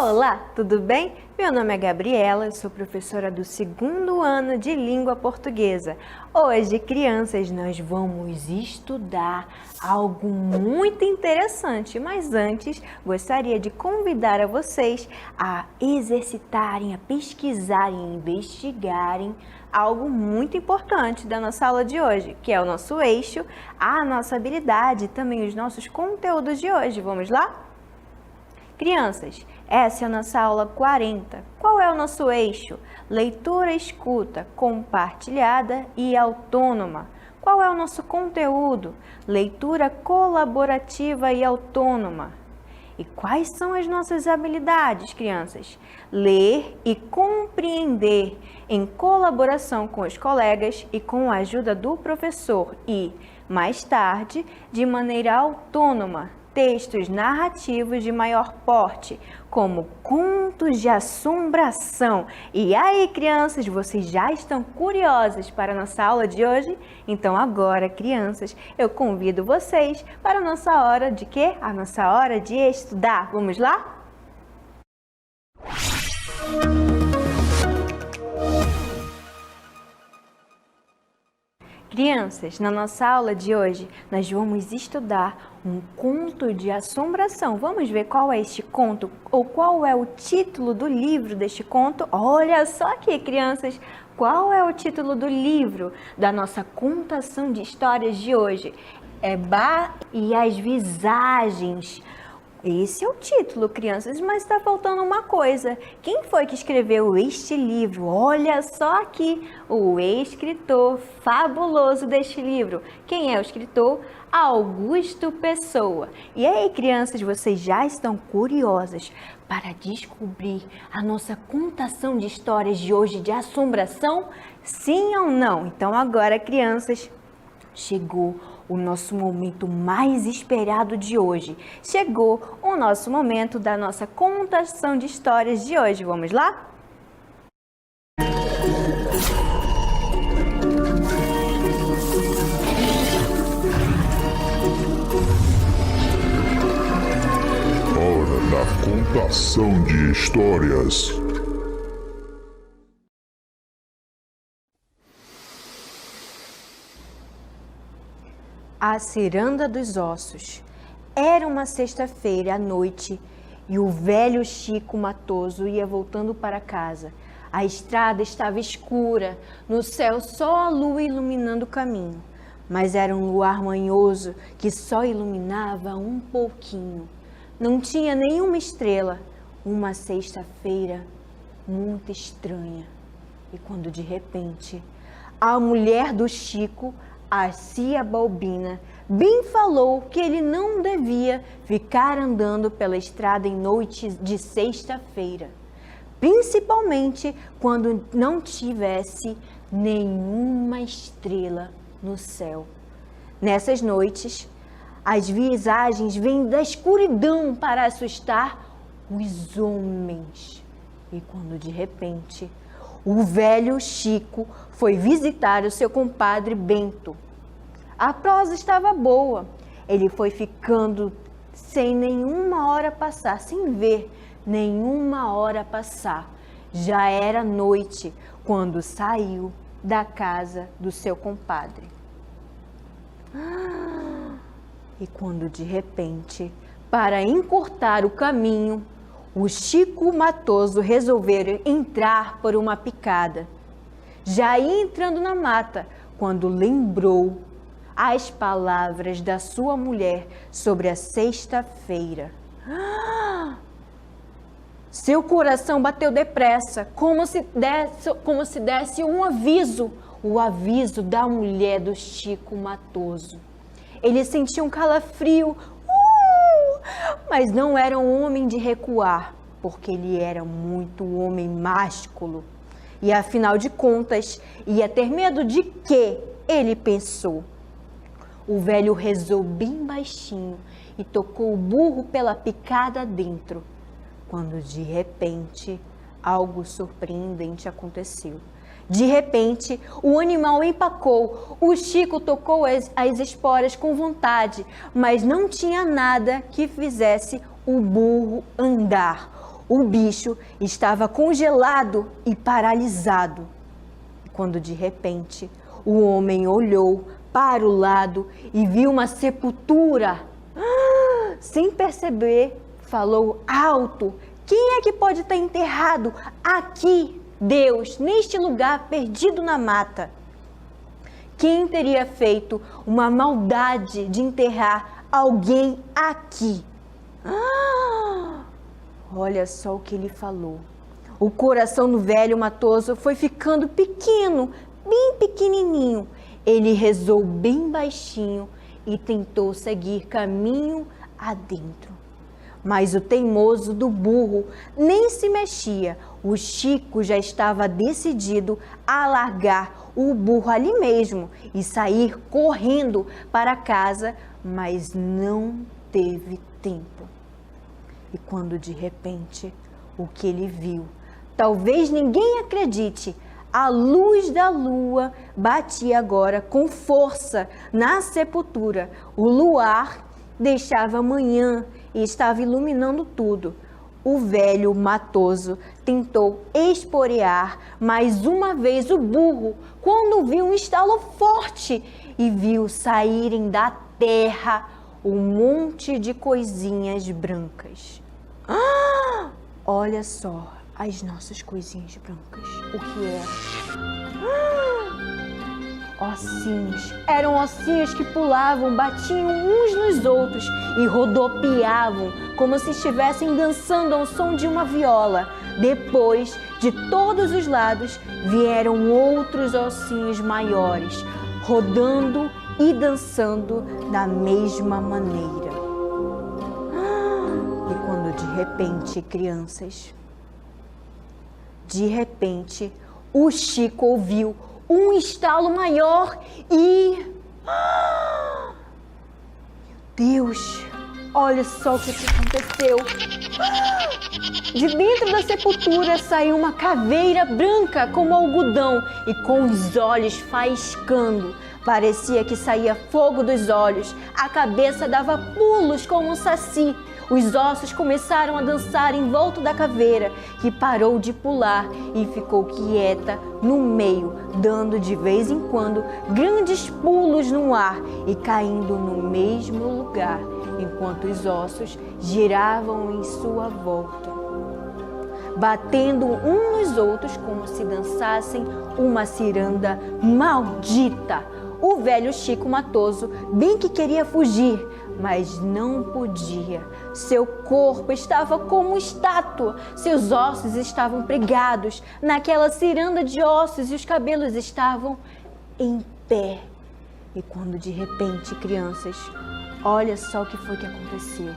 Olá, tudo bem? Meu nome é Gabriela, eu sou professora do 2º ano de Língua Portuguesa. Hoje, crianças, nós vamos estudar algo muito interessante, mas antes gostaria de convidar a vocês a exercitarem, a pesquisarem, a investigarem algo muito importante da nossa aula de hoje, que é o nosso eixo, a nossa habilidade e também os nossos conteúdos de hoje. Vamos lá? Crianças, essa é a nossa aula 40. Qual é o nosso eixo? Leitura, escuta, compartilhada e autônoma. Qual é o nosso conteúdo? Leitura colaborativa e autônoma. E quais são as nossas habilidades, crianças? Ler e compreender em colaboração com os colegas e com a ajuda do professor e, mais tarde, de maneira autônoma, textos narrativos de maior porte, como contos de assombração. E aí, crianças, vocês já estão curiosas para a nossa aula de hoje? Então agora, crianças, eu convido vocês para a nossa hora de quê? A nossa hora de estudar. Vamos lá? Crianças, na nossa aula de hoje, nós vamos estudar um conto de assombração. Vamos ver qual é este conto ou qual é o título do livro deste conto? Olha só aqui, crianças, qual é o título do livro da nossa contação de histórias de hoje? É Bá e as Visagens. Esse é o título, crianças, mas está faltando uma coisa. Quem foi que escreveu este livro? Olha só aqui, o escritor fabuloso deste livro. Quem é o escritor? Augusto Pessoa. E aí, crianças, vocês já estão curiosas para descobrir a nossa contação de histórias de hoje de assombração? Sim ou não? Então agora, crianças, chegou o nosso momento mais esperado de hoje. Chegou o nosso momento da nossa contação de histórias de hoje. Vamos lá? Hora da contação de histórias. A Ciranda dos Ossos. Era uma sexta-feira à noite e o velho Chico Matoso ia voltando para casa. A estrada estava escura, no céu só a lua iluminando o caminho. Mas era um luar manhoso que só iluminava um pouquinho. Não tinha nenhuma estrela, uma sexta-feira muito estranha. E quando de repente a mulher do Chico, a Cia Balbina, bem falou que ele não devia ficar andando pela estrada em noites de sexta-feira, principalmente quando não tivesse nenhuma estrela no céu. Nessas noites, as visagens vêm da escuridão para assustar os homens. E quando de repente o velho Chico foi visitar o seu compadre Bento. A prosa estava boa. Ele foi ficando sem nenhuma hora passar, sem ver nenhuma hora passar. Já era noite quando saiu da casa do seu compadre. E quando de repente, para encurtar o caminho, o Chico Matoso resolveu entrar por uma picada. Já ia entrando na mata, quando lembrou as palavras da sua mulher sobre a sexta-feira. Seu coração bateu depressa, como se desse um aviso, o aviso da mulher do Chico Matoso. Ele sentiu um calafrio, mas não era um homem de recuar, porque ele era muito homem másculo. E afinal de contas, ia ter medo de quê? Ele pensou. O velho rezou bem baixinho e tocou o burro pela picada dentro, quando de repente algo surpreendente aconteceu. De repente, o animal empacou. O Chico tocou as esporas com vontade, mas não tinha nada que fizesse o burro andar. O bicho estava congelado e paralisado. Quando de repente o homem olhou para o lado e viu uma sepultura. Sem perceber, falou alto: quem é que pode estar enterrado aqui, Deus, neste lugar perdido na mata? Quem teria feito uma maldade de enterrar alguém aqui? Olha só o que ele falou. O coração do velho matoso foi ficando pequeno, bem pequenininho. Ele rezou bem baixinho e tentou seguir caminho adentro. Mas o teimoso do burro nem se mexia. O Chico já estava decidido a largar o burro ali mesmo e sair correndo para casa, mas não teve tempo. E quando de repente o que ele viu, talvez ninguém acredite, a luz da lua batia agora com força na sepultura. O luar deixava manhã e estava iluminando tudo. O velho matoso tentou esporear mais uma vez o burro quando viu um estalo forte e viu saírem da terra um monte de coisinhas brancas. Olha só as nossas coisinhas brancas. O que era? Ossinhos. Eram ossinhos que pulavam, batiam uns nos outros e rodopiavam como se estivessem dançando ao som de uma viola. Depois, de todos os lados, vieram outros ossinhos maiores, rodando e dançando da mesma maneira. E quando de repente, crianças, o Chico ouviu um estalo maior e... Meu Deus! Olha só o que aconteceu. De dentro da sepultura saiu uma caveira branca como algodão e com os olhos faiscando. Parecia que saía fogo dos olhos. A cabeça dava pulos como um saci. Os ossos começaram a dançar em volta da caveira, que parou de pular e ficou quieta no meio, dando de vez em quando grandes pulos no ar e caindo no mesmo lugar, enquanto os ossos giravam em sua volta, batendo uns nos outros como se dançassem uma ciranda maldita. O velho Chico Matoso bem que queria fugir, mas não podia. Seu corpo estava como estátua, seus ossos estavam pregados naquela ciranda de ossos e os cabelos estavam em pé. E quando de repente, crianças, olha só o que foi que aconteceu.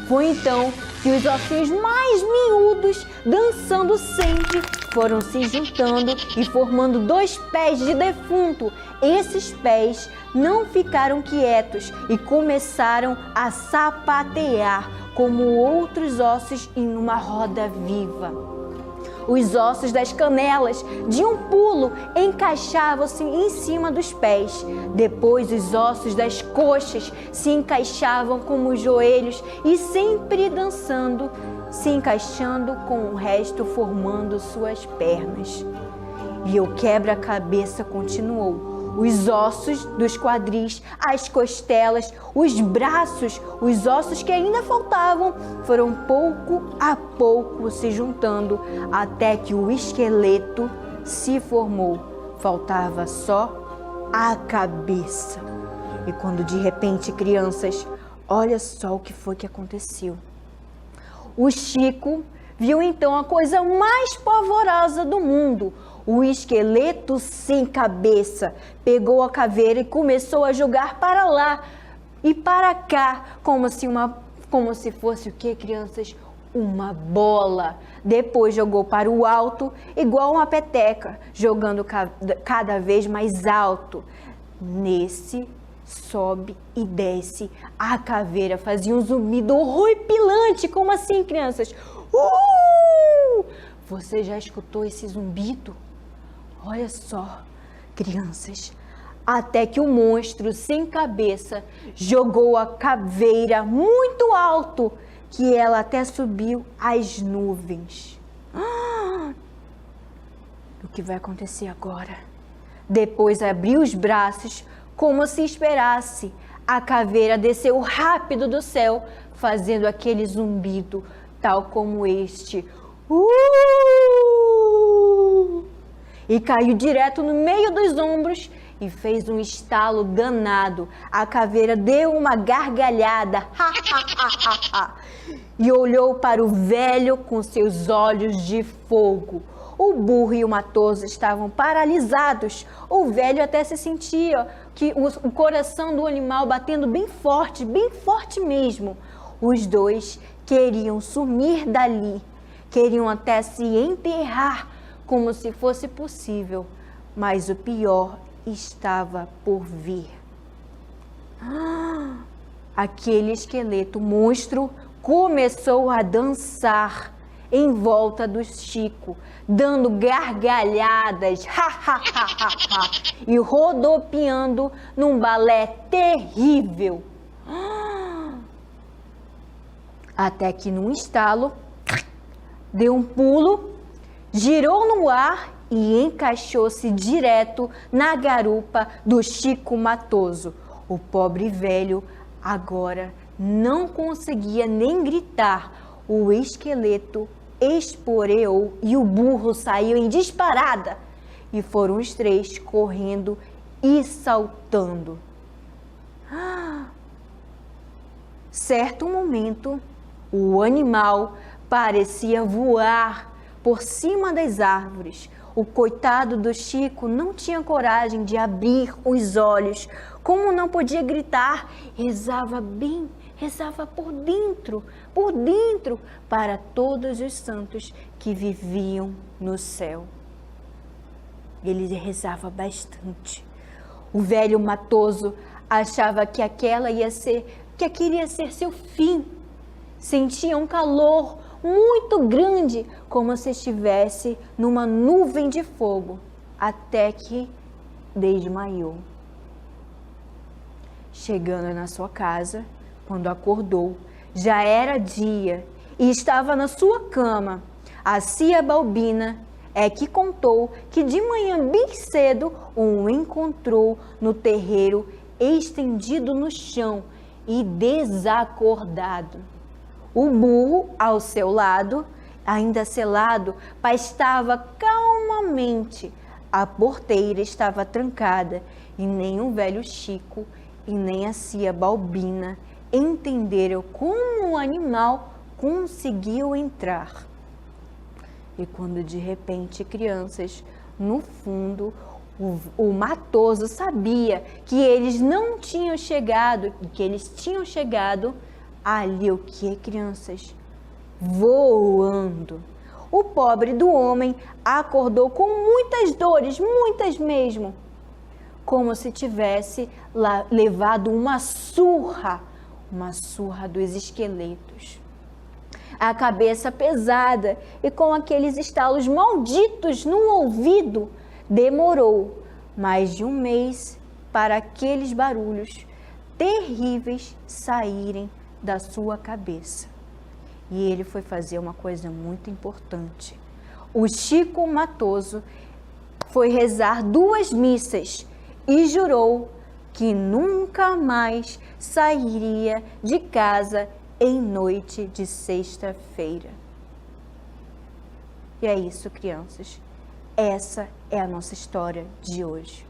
Foi então que os ossinhos mais miúdos, dançando sempre, foram se juntando e formando 2 pés de defunto. Esses pés não ficaram quietos e começaram a sapatear como outros ossos em uma roda viva. Os ossos das canelas, de um pulo, encaixavam-se em cima dos pés. Depois, os ossos das coxas se encaixavam como os joelhos e sempre dançando, se encaixando com o resto, formando suas pernas. E o quebra-cabeça continuou. Os ossos dos quadris, as costelas, os braços, os ossos que ainda faltavam, foram pouco a pouco se juntando até que o esqueleto se formou. Faltava só a cabeça. E quando de repente, crianças, olha só o que foi que aconteceu. O Chico viu então a coisa mais pavorosa do mundo. O esqueleto sem cabeça pegou a caveira e começou a jogar para lá e para cá, como se fosse o que, crianças? Uma bola. Depois jogou para o alto, igual uma peteca, jogando cada vez mais alto. Nesse sobe e desce, a caveira fazia um zumbido horripilante. Como assim, crianças? Você já escutou esse zumbido? Olha só, crianças, até que o monstro sem cabeça jogou a caveira muito alto, que ela até subiu às nuvens. O que vai acontecer agora? Depois abriu os braços, como se esperasse. A caveira desceu rápido do céu, fazendo aquele zumbido, tal como este. E caiu direto no meio dos ombros e fez um estalo danado. A caveira deu uma gargalhada e olhou para o velho com seus olhos de fogo. O burro e o matoso estavam paralisados. O velho até se sentia que o coração do animal batendo bem forte mesmo. Os dois queriam sumir dali, queriam até se enterrar como se fosse possível, mas o pior estava por vir. Aquele esqueleto monstro começou a dançar em volta do Chico, dando gargalhadas e rodopiando num balé terrível. Até que num estalo, deu um pulo, girou no ar e encaixou-se direto na garupa do Chico Matoso. O pobre velho agora não conseguia nem gritar. O esqueleto esporeou e o burro saiu em disparada. E foram os três correndo e saltando. Certo momento, o animal parecia voar por cima das árvores. O coitado do Chico não tinha coragem de abrir os olhos. Como não podia gritar, rezava por dentro, para todos os santos que viviam no céu. Ele rezava bastante. O velho matoso achava que aquele ia ser seu fim. Sentia um calor muito grande, como se estivesse numa nuvem de fogo, até que desmaiou. Chegando na sua casa, quando acordou, já era dia e estava na sua cama. A cia Balbina é que contou que de manhã bem cedo o encontrou no terreiro, estendido no chão e desacordado. O burro, ao seu lado, ainda selado, pastava calmamente. A porteira estava trancada e nem o velho Chico e nem a cia Balbina entenderam como o animal conseguiu entrar. E quando de repente, crianças, no fundo, o matoso sabia que eles não tinham chegado, que eles tinham chegado ali, o que, crianças? Voando. O pobre do homem acordou com muitas dores, muitas mesmo, como se tivesse levado uma surra dos esqueletos. A cabeça pesada e com aqueles estalos malditos no ouvido, demorou mais de um mês para aqueles barulhos terríveis saírem da sua cabeça. E ele foi fazer uma coisa muito importante. O Chico Matoso foi rezar 2 missas e jurou que nunca mais sairia de casa em noite de sexta-feira. E é isso, crianças. Essa é a nossa história de hoje.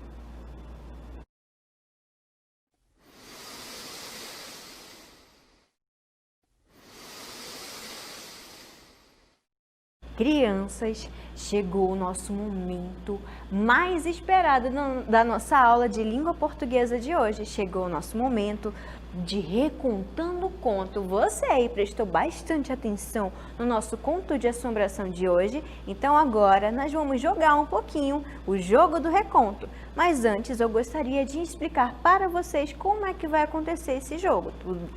Crianças, chegou o nosso momento mais esperado da nossa aula de língua portuguesa de hoje. Chegou o nosso momento de Recontando o Conto. Você aí prestou bastante atenção no nosso conto de assombração de hoje? Então agora nós vamos jogar um pouquinho o jogo do reconto. Mas antes eu gostaria de explicar para vocês como é que vai acontecer esse jogo.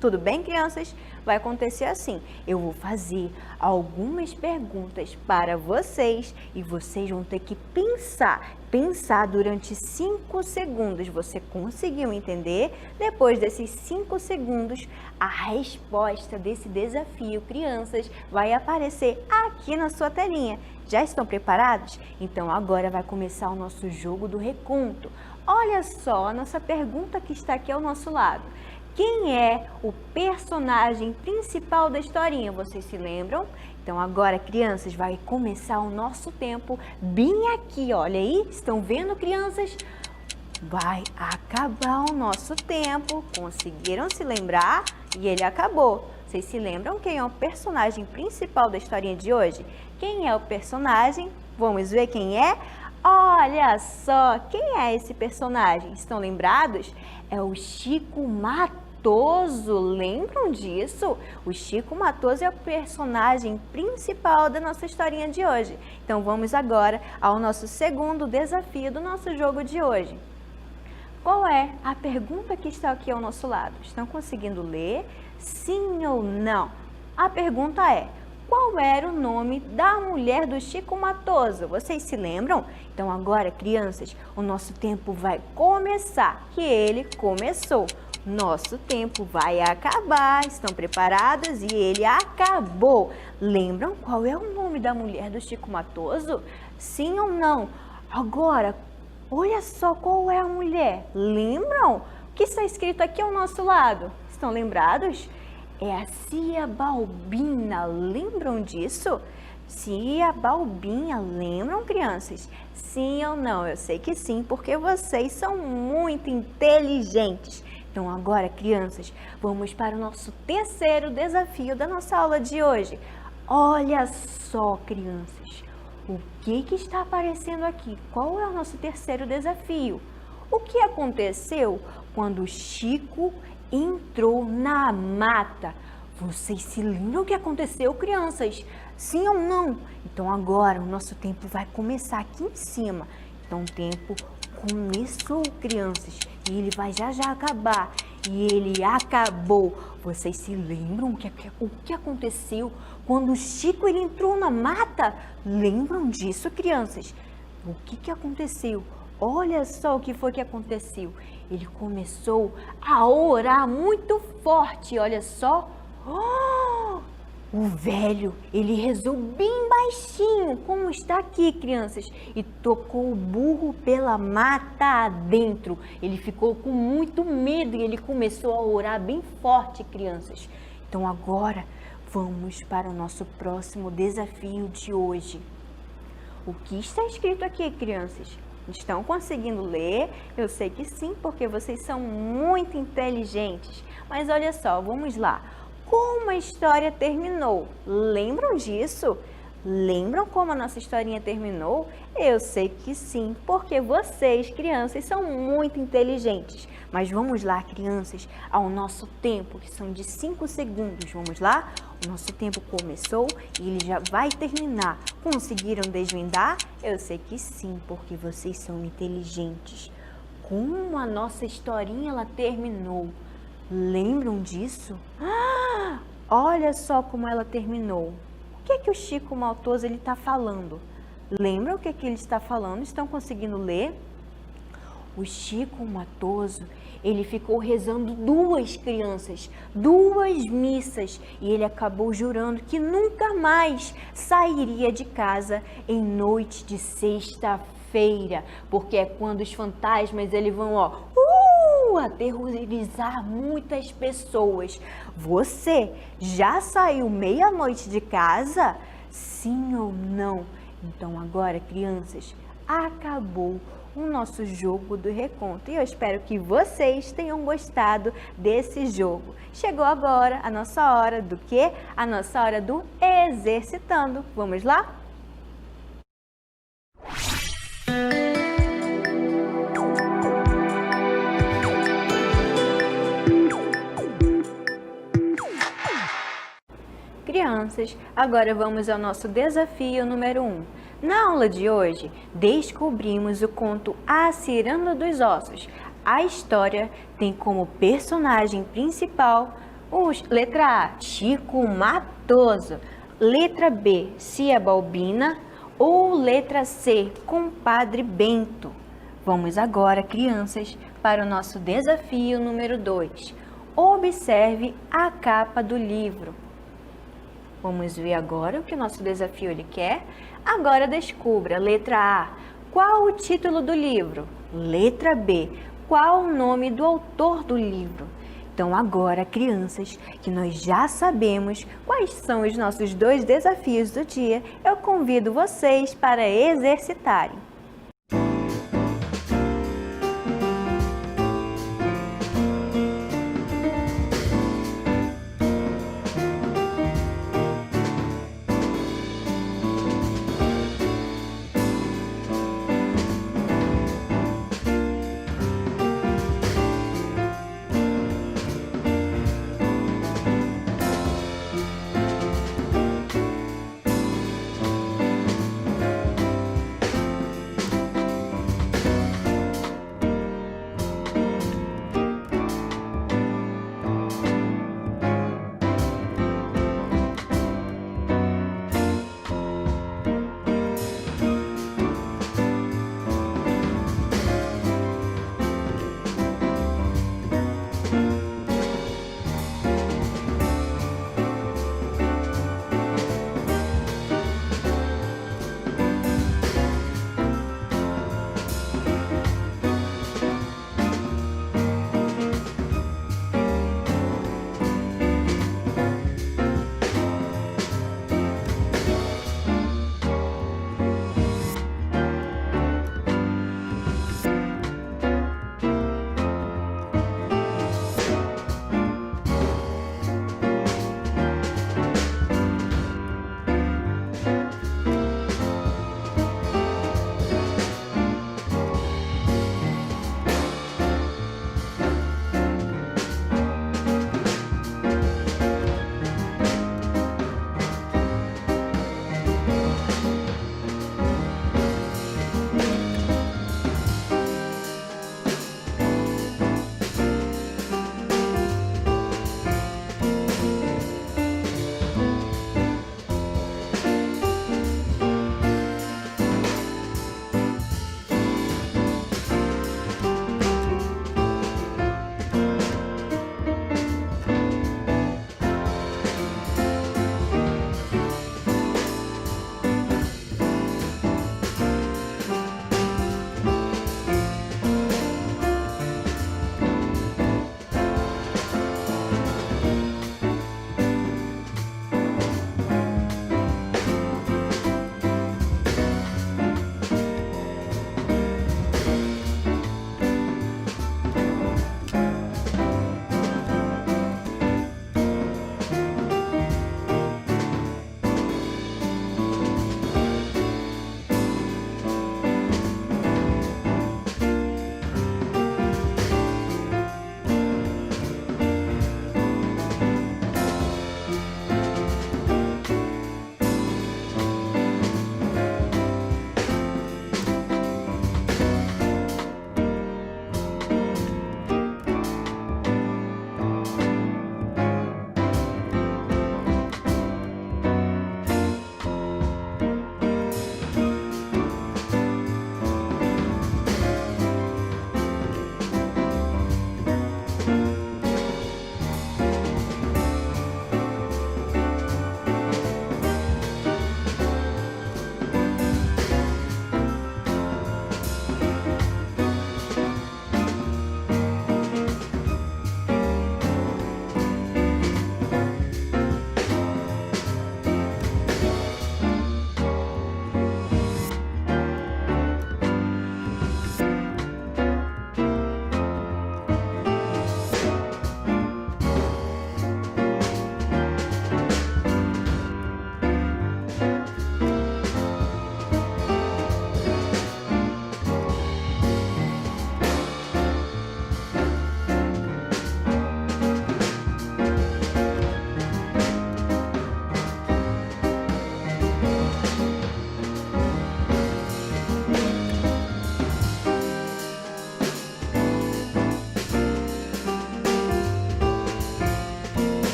Tudo bem, crianças? Vai acontecer assim. Eu vou fazer algumas perguntas para vocês e vocês vão ter que pensar pensar durante 5 segundos. Você conseguiu entender? Depois desses 5 segundos, a resposta desse desafio, crianças, vai aparecer aqui na sua telinha. Já estão preparados? Então agora vai começar o nosso jogo do reconto. Olha só a nossa pergunta que está aqui ao nosso lado. Quem é o personagem principal da historinha? Vocês se lembram? Então agora, crianças, vai começar o nosso tempo bem aqui, olha aí, estão vendo, crianças? Vai acabar o nosso tempo, conseguiram se lembrar? E ele acabou. Vocês se lembram quem é o personagem principal da historinha de hoje? Quem é o personagem? Vamos ver quem é? Olha só, quem é esse personagem? Estão lembrados? É o Chico Matoso, lembram disso? O Chico Matoso é o personagem principal da nossa historinha de hoje. Então vamos agora ao nosso segundo desafio do nosso jogo de hoje. Qual é a pergunta que está aqui ao nosso lado? Estão conseguindo ler? Sim ou não? A pergunta é: qual era o nome da mulher do Chico Matoso? Vocês se lembram? Então agora, crianças, o nosso tempo vai começar, que ele começou. Nosso tempo vai acabar. Estão preparados? E ele acabou. Lembram qual é o nome da mulher do Chico Matoso? Sim ou não? Agora, olha só qual é a mulher. Lembram? O que está escrito aqui ao nosso lado? Estão lembrados? É a Cia Balbina, lembram disso? Cia Balbina, lembram, crianças? Sim ou não? Eu sei que sim, porque vocês são muito inteligentes. Então agora, crianças, vamos para o nosso terceiro desafio da nossa aula de hoje. Olha só, crianças, o que está aparecendo aqui? Qual é o nosso terceiro desafio? O que aconteceu quando o Chico entrou na mata? Vocês se lembram o que aconteceu, crianças? Sim ou não? Então agora o nosso tempo vai começar aqui em cima. Então o tempo começou, crianças, e ele vai já acabar. E ele acabou. Vocês se lembram o que aconteceu quando o Chico ele entrou na mata? Lembram disso, crianças? O que aconteceu? Olha só o que foi que aconteceu. Ele começou a orar muito forte, olha só. Oh, o velho, ele rezou bem baixinho, como está aqui, crianças, e tocou o burro pela mata adentro. Ele ficou com muito medo e ele começou a orar bem forte, crianças. Então agora vamos para o nosso próximo desafio de hoje. O que está escrito aqui, crianças? Estão conseguindo ler? Eu sei que sim, porque vocês são muito inteligentes. Mas olha só, vamos lá. Como a história terminou? Lembram disso? Lembram como a nossa historinha terminou? Eu sei que sim, porque vocês, crianças, são muito inteligentes. Mas vamos lá, crianças, ao nosso tempo, que são de 5 segundos. Vamos lá? O nosso tempo começou e ele já vai terminar. Conseguiram desvendar? Eu sei que sim, porque vocês são inteligentes. Como a nossa historinha ela terminou? Lembram disso? Ah, olha só como ela terminou. O que o Chico Matoso ele está falando? Lembram o que ele está falando? Estão conseguindo ler? O Chico Matoso, ele ficou rezando 2 crianças, 2 missas, e ele acabou jurando que nunca mais sairia de casa em noite de sexta-feira, porque é quando os fantasmas eles vão, aterrorizar muitas pessoas. Você já saiu meia-noite de casa? Sim ou não? Então agora, crianças, acabou o nosso jogo do reconto. E eu espero que vocês tenham gostado desse jogo. Chegou agora a nossa hora do quê? A nossa hora do exercitando. Vamos lá? Crianças, agora vamos ao nosso desafio número 1. Na aula de hoje, descobrimos o conto A Ciranda dos Ossos. A história tem como personagem principal letra A, Chico Matoso, letra B, Cia Balbina, Ou letra C, Compadre Bento? Vamos agora, crianças, para o nosso desafio número 2. Observe a capa do livro. Vamos ver agora o que o nosso desafio ele quer. Agora descubra. Letra A. Qual o título do livro? Letra B. Qual o nome do autor do livro? Então agora, crianças, que nós já sabemos quais são os nossos 2 desafios do dia, eu convido vocês para exercitarem.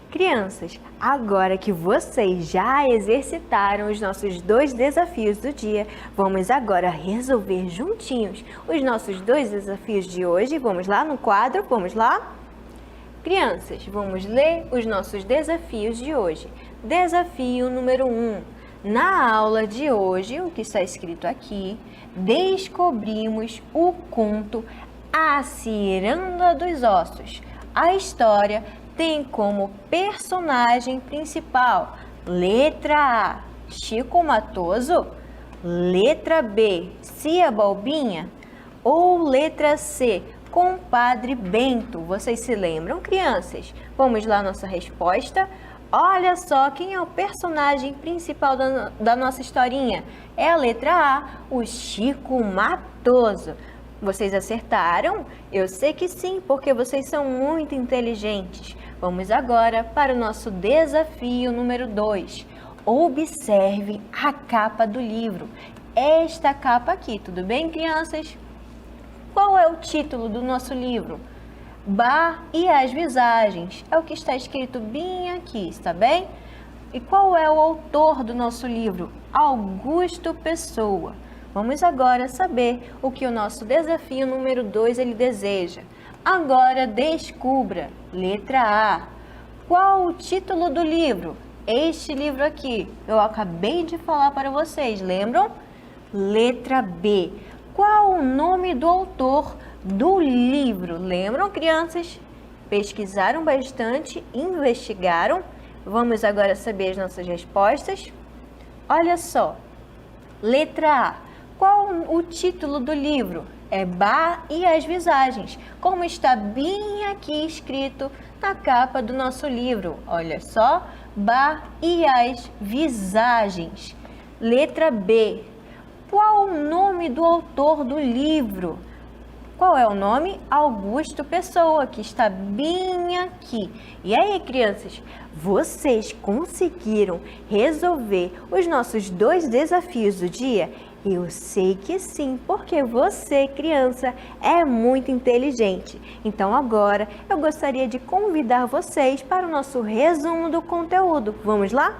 Crianças, agora que vocês já exercitaram os nossos 2 desafios do dia, vamos agora resolver juntinhos os nossos 2 desafios de hoje. Vamos lá no quadro, vamos lá? Crianças, vamos ler os nossos desafios de hoje. Desafio número 1. Na aula de hoje, o que está escrito aqui, descobrimos o conto A Ciranda dos Ossos. A história tem como personagem principal, letra A, Chico Matoso, letra B, Cia Balbinha ou letra C, Compadre Bento. Vocês se lembram, crianças? Vamos lá, nossa resposta. Olha só quem é o personagem principal da nossa historinha. É a letra A, o Chico Matoso. Vocês acertaram? Eu sei que sim, porque vocês são muito inteligentes. Vamos agora para o nosso desafio número 2. Observe a capa do livro. Esta capa aqui, tudo bem, crianças? Qual é o título do nosso livro? Bar e as Visagens. É o que está escrito bem aqui, está bem? E qual é o autor do nosso livro? Augusto Pessoa. Vamos agora saber o que o nosso desafio número 2 ele deseja. Agora descubra, letra A. Qual o título do livro? Este livro aqui, eu acabei de falar para vocês, lembram? Letra B. Qual o nome do autor do livro? Lembram, crianças? Pesquisaram bastante, investigaram. Vamos agora saber as nossas respostas. Olha só, letra A. Qual o título do livro? É Bar e as Visagens, como está bem aqui escrito na capa do nosso livro. Olha só, Bar e as Visagens. Letra B. Qual o nome do autor do livro? Qual é o nome? Augusto Pessoa, que está bem aqui. E aí, crianças, vocês conseguiram resolver os nossos 2 desafios do dia? Eu sei que sim, porque você, criança, é muito inteligente. Então agora eu gostaria de convidar vocês para o nosso resumo do conteúdo. Vamos lá?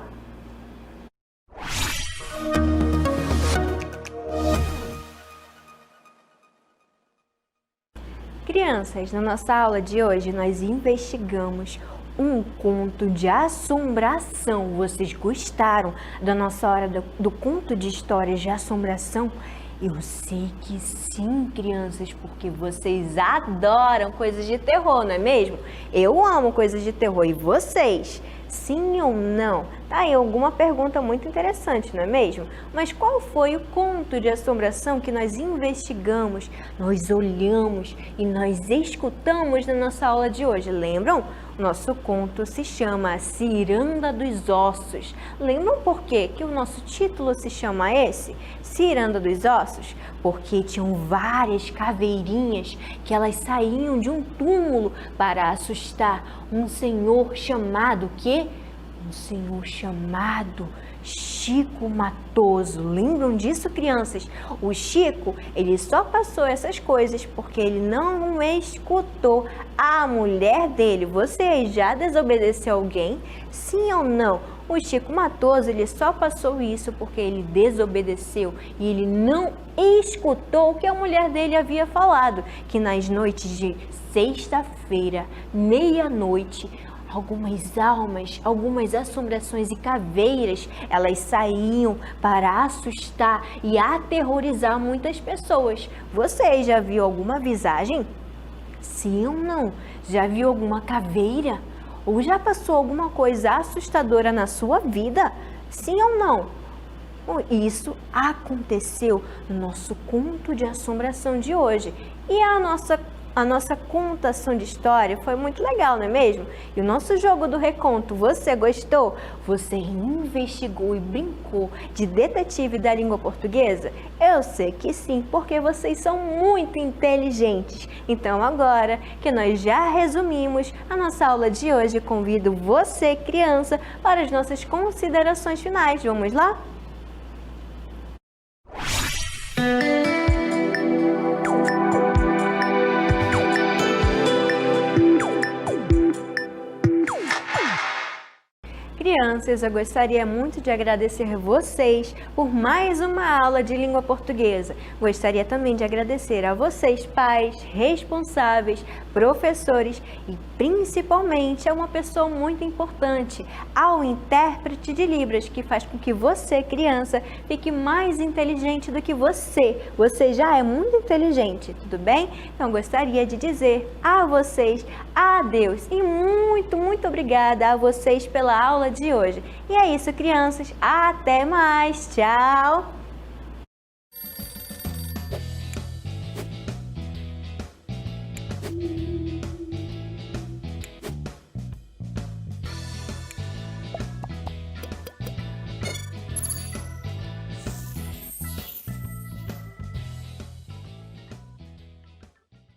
Crianças, na nossa aula de hoje nós investigamos um conto de assombração. Vocês gostaram da nossa hora do conto de histórias de assombração? Eu sei que sim, crianças, porque vocês adoram coisas de terror, não é mesmo? Eu amo coisas de terror, e vocês? Sim ou não? Tá aí alguma pergunta muito interessante, não é mesmo? Mas qual foi o conto de assombração que nós investigamos, nós olhamos e nós escutamos na nossa aula de hoje? Lembram? Nosso conto se chama A Ciranda dos Ossos. Lembram por quê que o nosso título se chama esse? Ciranda dos Ossos? Porque tinham várias caveirinhas que elas saíam de um túmulo para assustar um senhor chamado quê? Um senhor chamado Chico Matoso. Lembram disso, crianças? O Chico, ele só passou essas coisas porque ele não escutou a mulher dele. Você já desobedeceu alguém? Sim ou não? O Chico Matoso, ele só passou isso porque ele desobedeceu e ele não escutou o que a mulher dele havia falado, que nas noites de sexta-feira, meia-noite, algumas almas, algumas assombrações e caveiras, elas saíam para assustar e aterrorizar muitas pessoas. Você já viu alguma visagem? Sim ou não? Já viu alguma caveira? Ou já passou alguma coisa assustadora na sua vida? Sim ou não? Isso aconteceu no nosso conto de assombração de hoje. E a nossa contação de história foi muito legal, não é mesmo? E o nosso jogo do reconto, você gostou? Você investigou e brincou de detetive da língua portuguesa? Eu sei que sim, porque vocês são muito inteligentes. Então agora que nós já resumimos a nossa aula de hoje, convido você, criança, para as nossas considerações finais. Vamos lá? crianças, eu gostaria muito de agradecer vocês por mais uma aula de língua portuguesa. Gostaria também de agradecer a vocês, pais, responsáveis, professores e principalmente a uma pessoa muito importante, ao intérprete de Libras, que faz com que você, criança, fique mais inteligente do que você. Você já é muito inteligente, tudo bem? Então gostaria de dizer a vocês adeus e muito obrigada a vocês pela aula de hoje. E é isso, crianças. Até mais. Tchau!